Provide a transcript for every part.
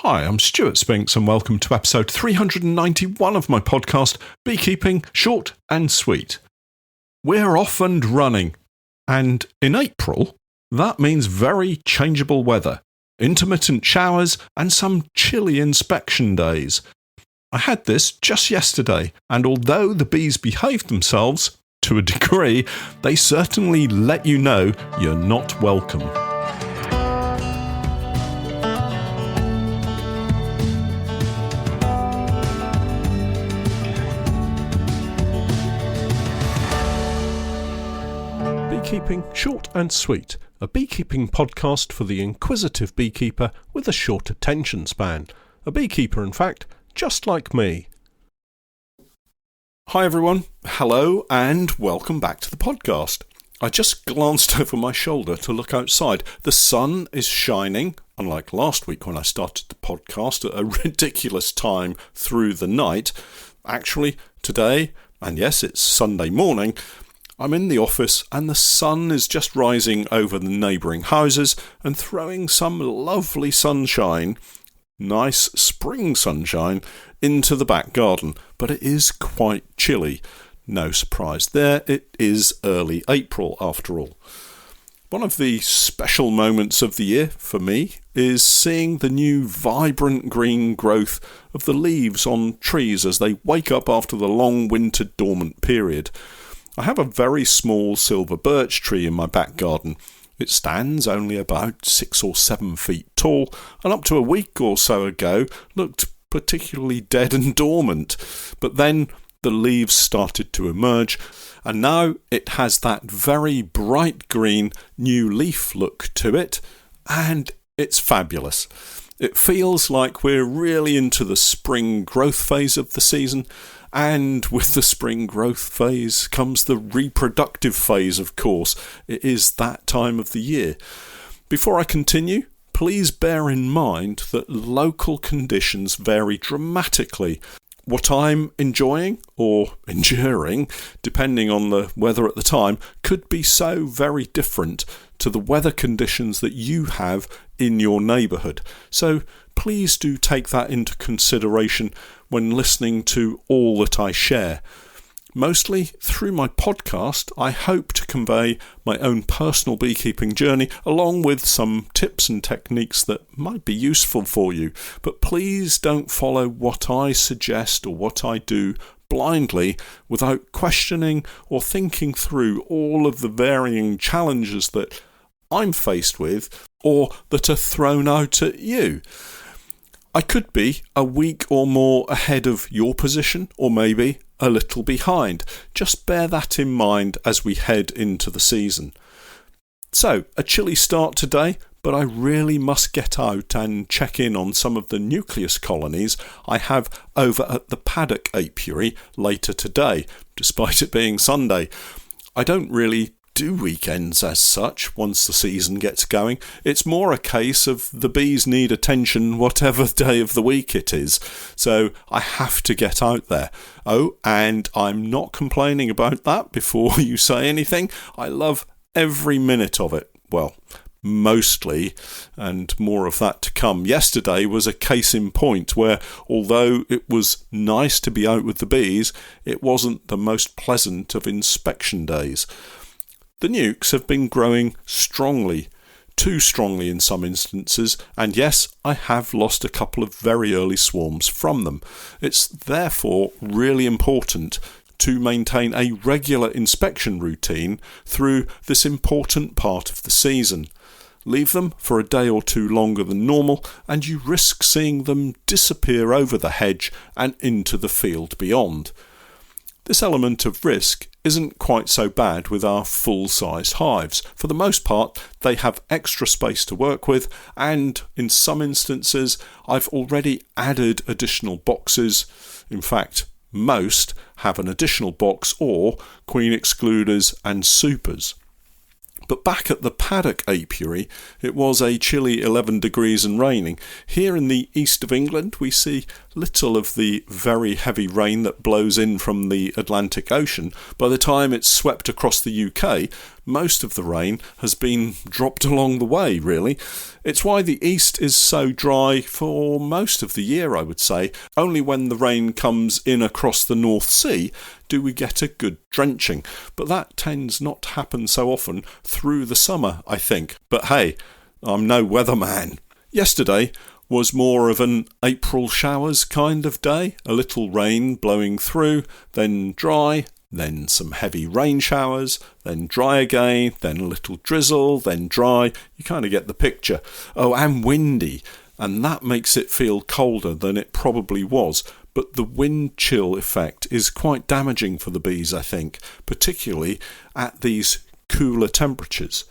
Hi, I'm Stewart Spinks and welcome to episode 391 of my podcast, Beekeeping Short and Sweet. We're off and running, and in April, that means very changeable weather, intermittent showers and some chilly inspection days. I had this just yesterday, and although the bees behaved themselves, to a degree, they certainly let you know you're not welcome. Beekeeping Short and Sweet, a beekeeping podcast for the inquisitive beekeeper with a short attention span. A beekeeper, in fact, just like me. Hi everyone, hello and welcome back to the podcast. I just glanced over my shoulder to look outside. The sun is shining, unlike last week when I started the podcast at a ridiculous time through the night. Actually, today, and yes, it's Sunday morning, I'm in the office and the sun is just rising over the neighbouring houses and throwing some lovely sunshine, nice spring sunshine, into the back garden. But it is quite chilly. No surprise there, it is early April after all. One of the special moments of the year for me is seeing the new vibrant green growth of the leaves on trees as they wake up after the long winter dormant period. I have a very small silver birch tree in my back garden. It stands only about 6 or 7 feet tall, and up to a week or so ago looked particularly dead and dormant. But then the leaves started to emerge, and now it has that very bright green new leaf look to it, and it's fabulous. It feels like we're really into the spring growth phase of the season, and with the spring growth phase comes the reproductive phase, of course. It is that time of the year. Before I continue, please bear in mind that local conditions vary dramatically. What I'm enjoying or enduring, depending on the weather at the time, could be so very different to the weather conditions that you have in your neighbourhood. So please do take that into consideration when listening to all that I share. Mostly through my podcast, I hope to convey my own personal beekeeping journey along with some tips and techniques that might be useful for you. But please don't follow what I suggest or what I do blindly without questioning or thinking through all of the varying challenges that I'm faced with or that are thrown out at you. I could be a week or more ahead of your position, or maybe a little behind. Just bear that in mind as we head into the season. So, a chilly start today, but I really must get out and check in on some of the nucleus colonies I have over at the paddock apiary later today, despite it being Sunday. I don't really do weekends as such once the season gets going. It's more a case of the bees need attention whatever day of the week it is, so I have to get out there. Oh, and I'm not complaining about that before you say anything. I love every minute of it. Well, mostly, and more of that to come. Yesterday was a case in point where, although it was nice to be out with the bees, it wasn't the most pleasant of inspection days. The nukes have been growing strongly, too strongly in some instances, and yes, I have lost a couple of very early swarms from them. It's therefore really important to maintain a regular inspection routine through this important part of the season. Leave them for a day or two longer than normal, and you risk seeing them disappear over the hedge and into the field beyond. This element of risk isn't quite so bad with our full-sized hives. For the most part, they have extra space to work with, and in some instances, I've already added additional boxes. In fact, most have an additional box or queen excluders and supers. But back at the paddock apiary, it was a chilly 11 degrees and raining. Here in the east of England, we see little of the very heavy rain that blows in from the Atlantic Ocean. By the time it's swept across the UK, most of the rain has been dropped along the way, really. It's why the east is so dry for most of the year, I would say. Only when the rain comes in across the North Sea do we get a good drenching. But that tends not to happen so often through the summer, I think. But hey, I'm no weatherman. Yesterday was more of an April showers kind of day. A little rain blowing through, then dry, then some heavy rain showers, then dry again, then a little drizzle, then dry. You kind of get the picture. Oh, and windy, and that makes it feel colder than it probably was. But the wind chill effect is quite damaging for the bees, I think, particularly at these cooler temperatures.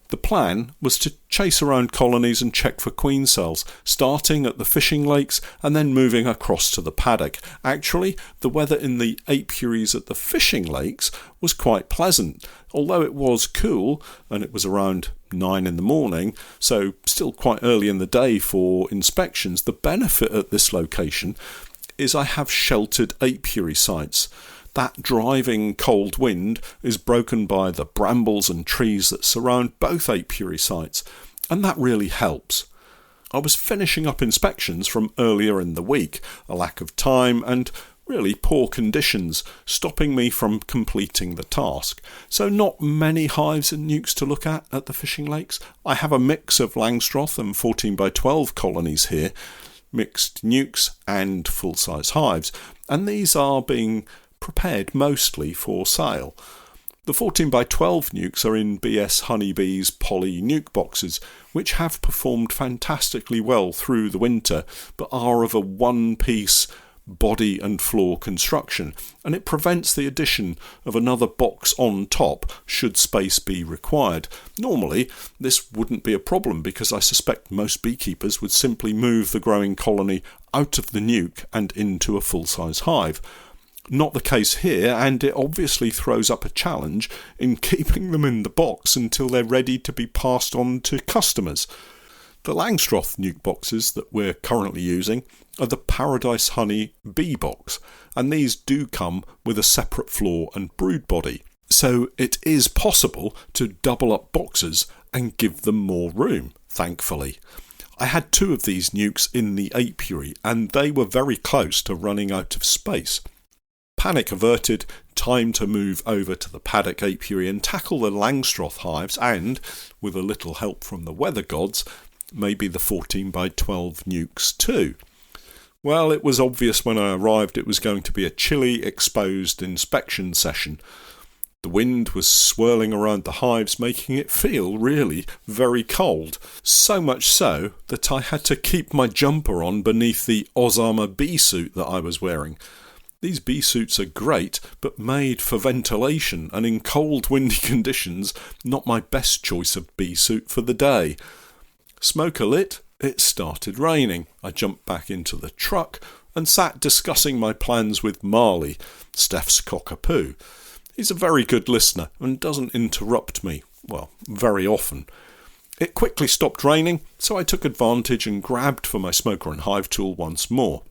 The plan was to chase around colonies and check for queen cells, starting at the fishing lakes and then moving across to the paddock. Actually, the weather in the apiaries at the fishing lakes was quite pleasant. Although it was cool, and it was around 9 in the morning, so still quite early in the day for inspections, the benefit at this location is I have sheltered apiary sites. That driving cold wind is broken by the brambles and trees that surround both apiary sites, and that really helps. I was finishing up inspections from earlier in the week, a lack of time and really poor conditions stopping me from completing the task. So not many hives and nukes to look at the fishing lakes. I have a mix of Langstroth and 14 by 12 colonies here, mixed nukes and full-size hives, and these are being prepared mostly for sale. The 14 by 12 nukes are in BS Honeybee's poly nuke boxes, which have performed fantastically well through the winter, but are of a one-piece body and floor construction, and it prevents the addition of another box on top should space be required. Normally, this wouldn't be a problem because I suspect most beekeepers would simply move the growing colony out of the nuke and into a full-size hive. Not the case here, and it obviously throws up a challenge in keeping them in the box until they're ready to be passed on to customers. The Langstroth nuke boxes that we're currently using are the Paradise Honey bee box, and these do come with a separate floor and brood body. So it is possible to double up boxes and give them more room, thankfully. I had 2 of these nukes in the apiary, and they were very close to running out of space. Panic averted, time to move over to the paddock apiary and tackle the Langstroth hives and, with a little help from the weather gods, maybe the 14 by 12 nukes too. Well, it was obvious when I arrived it was going to be a chilly, exposed inspection session. The wind was swirling around the hives, making it feel really very cold. So much so that I had to keep my jumper on beneath the Osama bee suit that I was wearing. These bee suits are great, but made for ventilation, and in cold, windy conditions, not my best choice of bee suit for the day. Smoker lit, it started raining. I jumped back into the truck and sat discussing my plans with Marley, Steph's cockapoo. He's a very good listener and doesn't interrupt me, well, very often. It quickly stopped raining, so I took advantage and grabbed for my smoker and hive tool once more.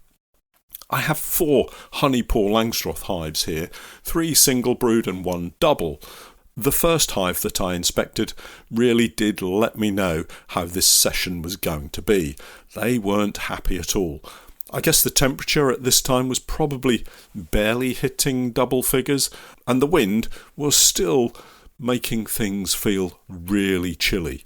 I have 4 honey paw Langstroth hives here, 3 single brood and 1 double. The first hive that I inspected really did let me know how this session was going to be. They weren't happy at all. I guess the temperature at this time was probably barely hitting double figures, and the wind was still making things feel really chilly.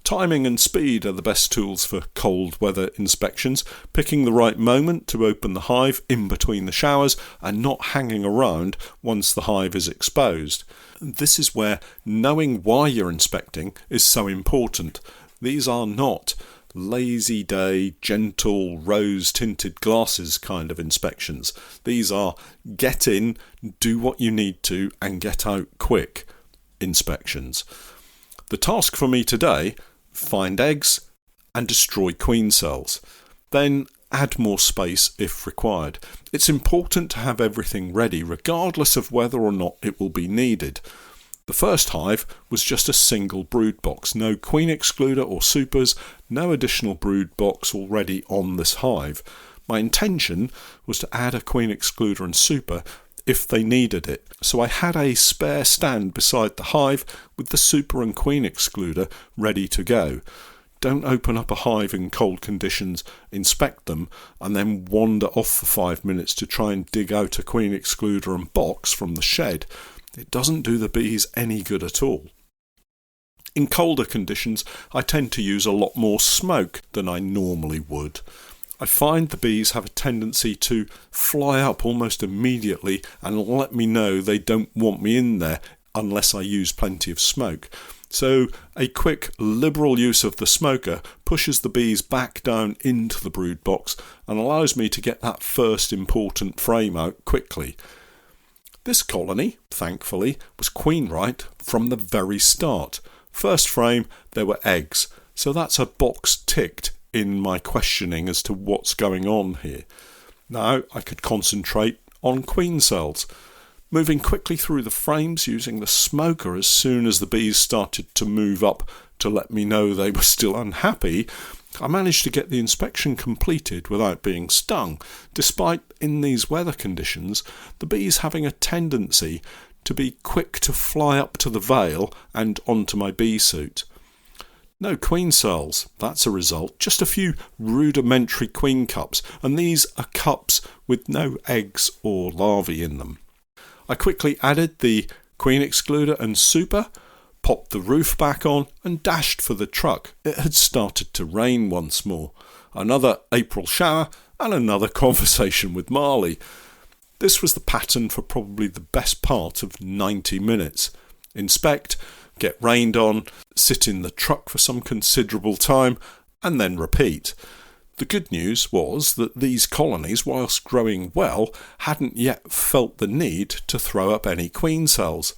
Timing and speed are the best tools for cold weather inspections, picking the right moment to open the hive in between the showers and not hanging around once the hive is exposed. This is where knowing why you're inspecting is so important. These are not lazy day, gentle, rose-tinted glasses kind of inspections. These are get in, do what you need to and get out quick inspections. The task for me today: find eggs and destroy queen cells. Then add more space if required. It's important to have everything ready regardless of whether or not it will be needed. The first hive was just a single brood box, no queen excluder or supers, no additional brood box already on this hive. My intention was to add a queen excluder and super if they needed it, so I had a spare stand beside the hive with the super and queen excluder ready to go. Don't open up a hive in cold conditions, inspect them, and then wander off for 5 minutes to try and dig out a queen excluder and box from the shed. It doesn't do the bees any good at all. In colder conditions, I tend to use a lot more smoke than I normally would. I find the bees have a tendency to fly up almost immediately and let me know they don't want me in there unless I use plenty of smoke. So a quick liberal use of the smoker pushes the bees back down into the brood box and allows me to get that first important frame out quickly. This colony, thankfully, was queen right from the very start. First frame, there were eggs, so that's a box ticked in my questioning as to what's going on here. Now I could concentrate on queen cells. Moving quickly through the frames using the smoker as soon as the bees started to move up to let me know they were still unhappy, I managed to get the inspection completed without being stung, despite, in these weather conditions, the bees having a tendency to be quick to fly up to the veil and onto my bee suit. No queen cells, that's a result. Just a few rudimentary queen cups, and these are cups with no eggs or larvae in them. I quickly added the queen excluder and super, popped the roof back on and dashed for the truck. It had started to rain once more. Another April shower and another conversation with Marley. This was the pattern for probably the best part of 90 minutes. Inspect, get rained on, sit in the truck for some considerable time, and then repeat. The good news was that these colonies, whilst growing well, hadn't yet felt the need to throw up any queen cells.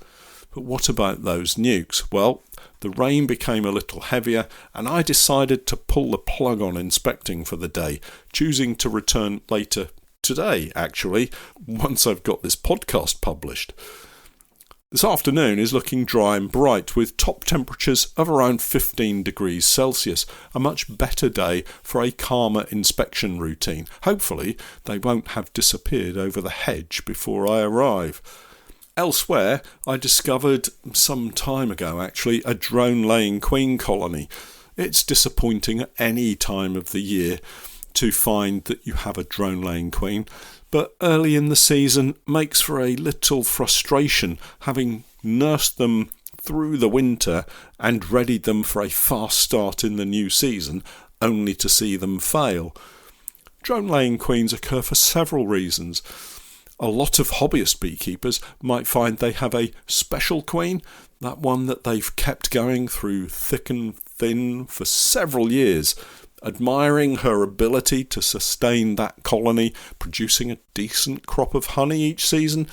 But what about those nukes? Well, the rain became a little heavier and I decided to pull the plug on inspecting for the day, choosing to return later today, actually, once I've got this podcast published. This afternoon is looking dry and bright with top temperatures of around 15 degrees Celsius, a much better day for a calmer inspection routine. Hopefully they won't have disappeared over the hedge before I arrive. Elsewhere, I discovered some time ago actually a drone-laying queen colony. It's disappointing at any time of the year to find that you have a drone-laying queen, but early in the season makes for a little frustration, having nursed them through the winter and readied them for a fast start in the new season, only to see them fail. Drone-laying queens occur for several reasons. A lot of hobbyist beekeepers might find they have a special queen, that one that they've kept going through thick and thin for several years, admiring her ability to sustain that colony, producing a decent crop of honey each season,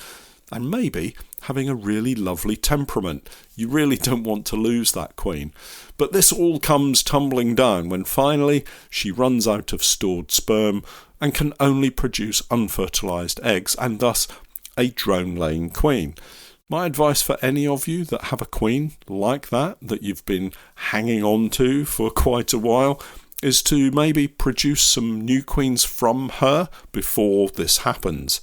and maybe having a really lovely temperament. You really don't want to lose that queen. But this all comes tumbling down when finally she runs out of stored sperm and can only produce unfertilised eggs, and thus a drone-laying queen. My advice for any of you that have a queen like that you've been hanging on to for quite a while is to maybe produce some new queens from her before this happens.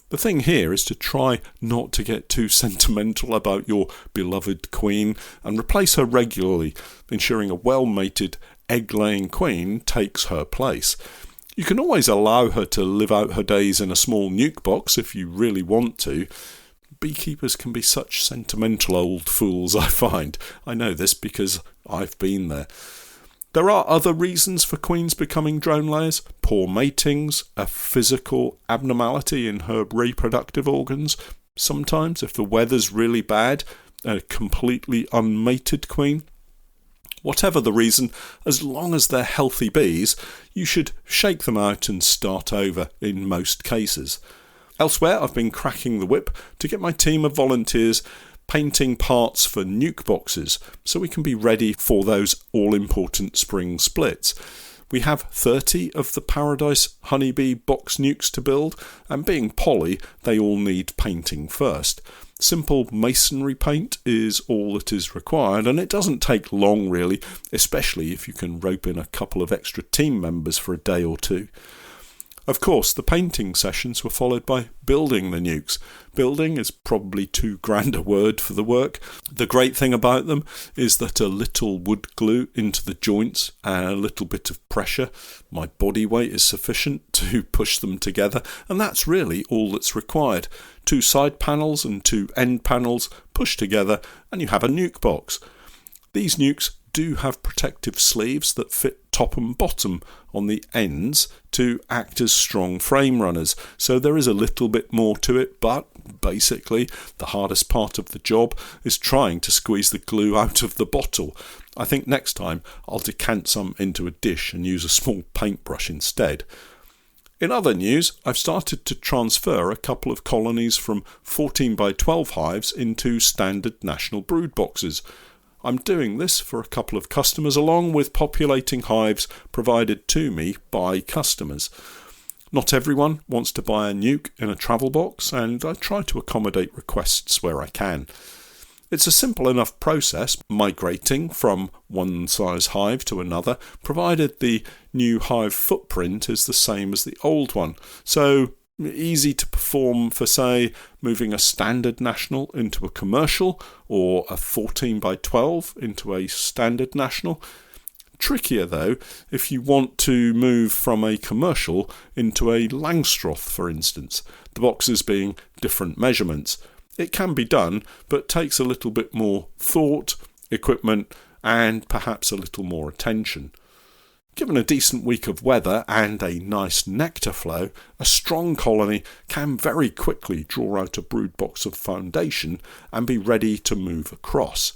The thing here is to try not to get too sentimental about your beloved queen and replace her regularly, ensuring a well-mated egg-laying queen takes her place. You can always allow her to live out her days in a small nuke box if you really want to. Beekeepers can be such sentimental old fools, I find. I know this because I've been there. There are other reasons for queens becoming drone layers: poor matings, a physical abnormality in her reproductive organs. Sometimes, if the weather's really bad, a completely unmated queen. Whatever the reason, as long as they're healthy bees, you should shake them out and start over in most cases. Elsewhere, I've been cracking the whip to get my team of volunteers painting parts for nuke boxes so we can be ready for those all-important spring splits. We have 30 of the Paradise Honeybee box nukes to build, and being poly, they all need painting first. Simple masonry paint is all that is required, and it doesn't take long really, especially if you can rope in a couple of extra team members for a day or two. Of course, the painting sessions were followed by building the nukes. Building is probably too grand a word for the work. The great thing about them is that a little wood glue into the joints and a little bit of pressure, my body weight is sufficient to push them together, and that's really all that's required. 2 side panels and 2 end panels pushed together and you have a nuke box. These nukes do have protective sleeves that fit top and bottom on the ends to act as strong frame runners, so there is a little bit more to it, but basically the hardest part of the job is trying to squeeze the glue out of the bottle. I think next time I'll decant some into a dish and use a small paintbrush instead. In other news, I've started to transfer a couple of colonies from 14 by 12 hives into standard national brood boxes. I'm doing this for a couple of customers along with populating hives provided to me by customers. Not everyone wants to buy a nuke in a travel box, and I try to accommodate requests where I can. It's a simple enough process, migrating from one size hive to another, provided the new hive footprint is the same as the old one. So easy to perform for, say, moving a standard national into a commercial or a 14 by 12 into a standard national. Trickier though if you want to move from a commercial into a Langstroth, for instance, the boxes being different measurements. It can be done, but takes a little bit more thought, equipment, and perhaps a little more attention. Given a decent week of weather and a nice nectar flow, a strong colony can very quickly draw out a brood box of foundation and be ready to move across.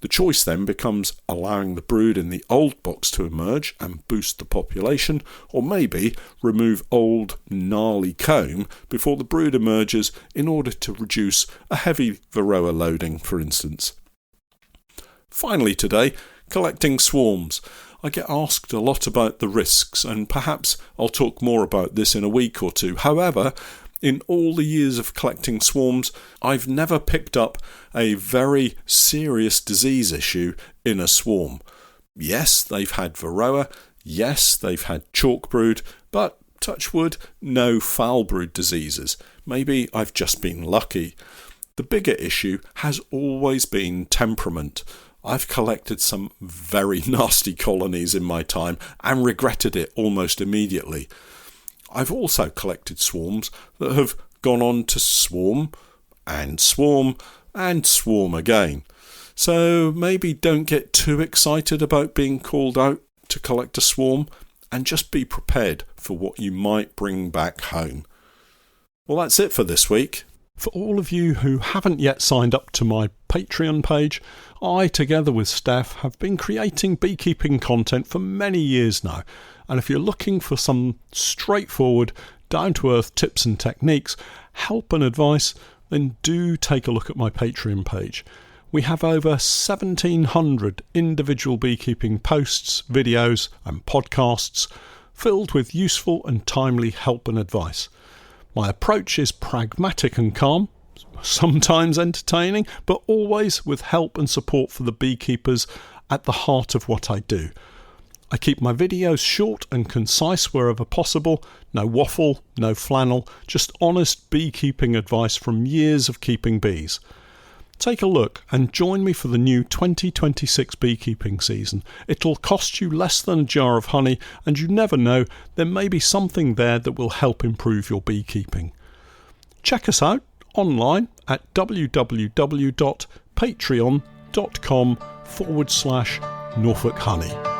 The choice then becomes allowing the brood in the old box to emerge and boost the population, or maybe remove old gnarly comb before the brood emerges in order to reduce a heavy varroa loading, for instance. Finally today, collecting swarms. I get asked a lot about the risks, and perhaps I'll talk more about this in a week or two. However, in all the years of collecting swarms, I've never picked up a very serious disease issue in a swarm. Yes, they've had varroa, yes, they've had chalk brood, but touch wood, no foul brood diseases. Maybe I've just been lucky. The bigger issue has always been temperament. I've collected some very nasty colonies in my time and regretted it almost immediately. I've also collected swarms that have gone on to swarm and swarm and swarm again. So maybe don't get too excited about being called out to collect a swarm, and just be prepared for what you might bring back home. Well, that's it for this week. For all of you who haven't yet signed up to my Patreon page, I, together with Steph, have been creating beekeeping content for many years now. And if you're looking for some straightforward, down-to-earth tips and techniques, help and advice, then do take a look at my Patreon page. We have over 1,700 individual beekeeping posts, videos and podcasts filled with useful and timely help and advice. My approach is pragmatic and calm, sometimes entertaining, but always with help and support for the beekeepers at the heart of what I do. I keep my videos short and concise wherever possible, no waffle, no flannel, just honest beekeeping advice from years of keeping bees. Take a look and join me for the new 2026 beekeeping season. It'll cost you less than a jar of honey, and you never know, there may be something there that will help improve your beekeeping. Check us out online at www.patreon.com/Norfolk Honey.